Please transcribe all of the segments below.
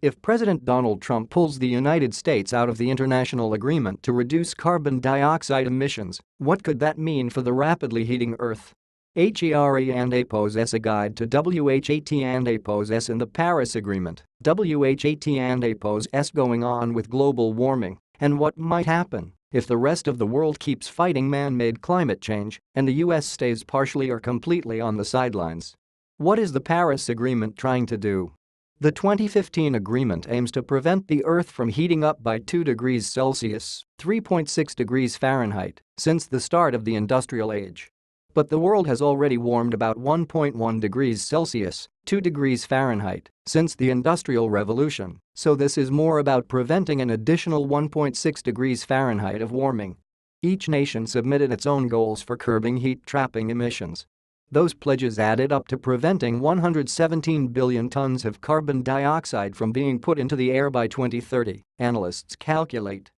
If President Donald Trump pulls the United States out of the international agreement to reduce carbon dioxide emissions, what could that mean for the rapidly heating Earth? HERE and APOS S. A guide to WHAT and APOS S in the Paris Agreement, WHAT and APOS S going on with global warming, and what might happen if the rest of the world keeps fighting man-made climate change and the US stays partially or completely on the sidelines. What is the Paris Agreement trying to do? The 2015 agreement aims to prevent the Earth from heating up by 2 degrees Celsius (3.6 degrees Fahrenheit) since the start of the industrial age. But the world has already warmed about 1.1 degrees Celsius (2 degrees Fahrenheit) since the Industrial Revolution, so this is more about preventing an additional 1.6 degrees Fahrenheit of warming. Each nation submitted its own goals for curbing heat-trapping emissions. Those pledges added up to preventing 117 billion tons of carbon dioxide from being put into the air by 2030, analysts calculate.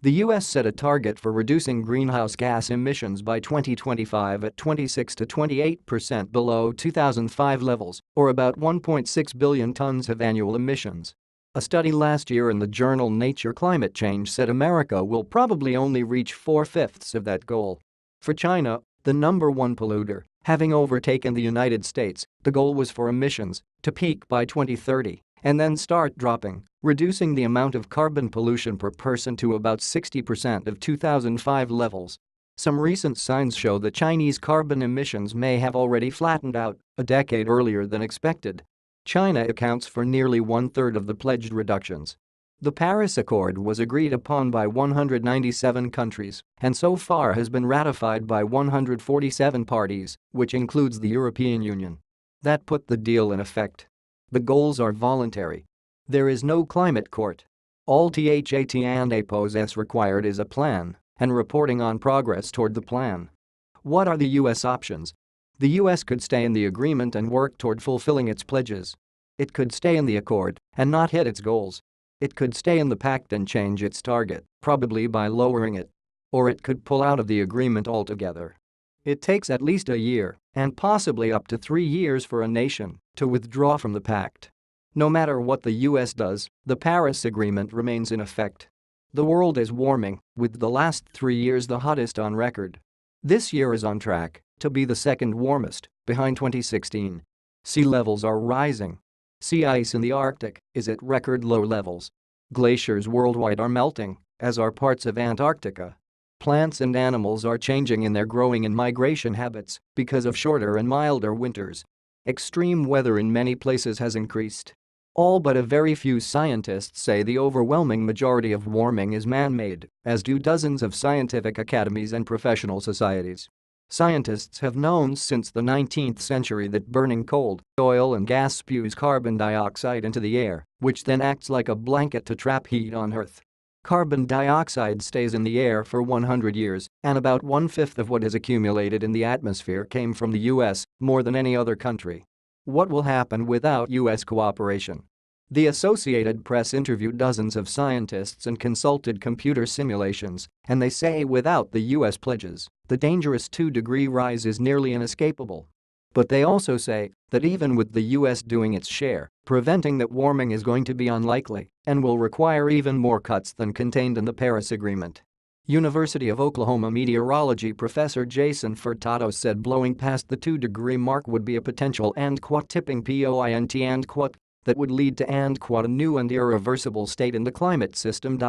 The US set a target for reducing greenhouse gas emissions by 2025 at 26 to 28% below 2005 levels, or about 1.6 billion tons of annual emissions. A study last year in the journal Nature Climate Change said America will probably only reach 4/5 of that goal. For China, the number one polluter, having overtaken the United States, the goal was for emissions to peak by 2030 and then start dropping, reducing the amount of carbon pollution per person to about 60% of 2005 levels. Some recent signs show that Chinese carbon emissions may have already flattened out a decade earlier than expected. China accounts for nearly 1/3 of the pledged reductions. The Paris Accord was agreed upon by 197 countries and so far has been ratified by 147 parties, which includes the European Union. That put the deal in effect. The goals are voluntary. There is no climate court. All THAT and APOS S required is a plan and reporting on progress toward the plan. What are the US options? The US could stay in the agreement and work toward fulfilling its pledges. It could stay in the accord and not hit its goals. It could stay in the pact and change its target, probably by lowering it. Or it could pull out of the agreement altogether. It takes at least a year, and possibly up to 3 years for a nation to withdraw from the pact. No matter what the US does, the Paris Agreement remains in effect. The world is warming, with the last 3 years the hottest on record. This year is on track to be the second warmest, behind 2016. Sea levels are rising. Sea ice in the Arctic is at record low levels. Glaciers worldwide are melting, as are parts of Antarctica. Plants and animals are changing in their growing and migration habits because of shorter and milder winters. Extreme weather in many places has increased. All but a very few scientists say the overwhelming majority of warming is man-made, as do dozens of scientific academies and professional societies. Scientists have known since the 19th century that burning coal, oil and gas spews carbon dioxide into the air, which then acts like a blanket to trap heat on Earth. Carbon dioxide stays in the air for 100 years, and about 1/5 of what is accumulated in the atmosphere came from the US, more than any other country. What will happen without US cooperation? The Associated Press interviewed dozens of scientists and consulted computer simulations, and they say without the US pledges, the dangerous 2-degree rise is nearly inescapable. But they also say that even with the US doing its share, preventing that warming is going to be unlikely and will require even more cuts than contained in the Paris Agreement. University of Oklahoma meteorology professor Jason Furtado said blowing past the 2-degree mark would be a potential tipping point that would lead to a new and irreversible state in the climate system.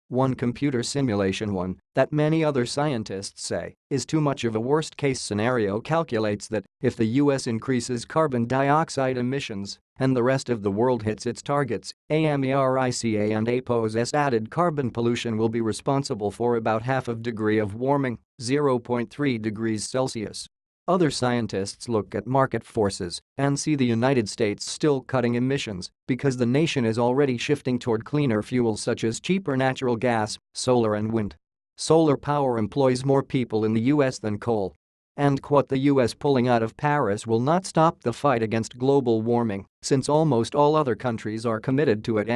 One computer simulation that many other scientists say is too much of a worst-case scenario calculates that if the US increases carbon dioxide emissions and the rest of the world hits its targets, AMERICA and APOS S added carbon pollution will be responsible for about half of degree of warming, 0.3 degrees Celsius. Other scientists look at market forces and see the United States still cutting emissions because the nation is already shifting toward cleaner fuels such as cheaper natural gas, solar and wind. Solar power employs more people in the US than coal. The US pulling out of Paris will not stop the fight against global warming since almost all other countries are committed to it,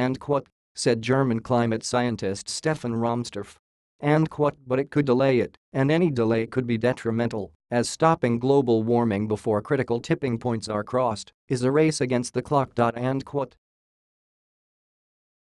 said German climate scientist Stefan Romstorff. But it could delay it, and any delay could be detrimental, as stopping global warming before critical tipping points are crossed is a race against the clock.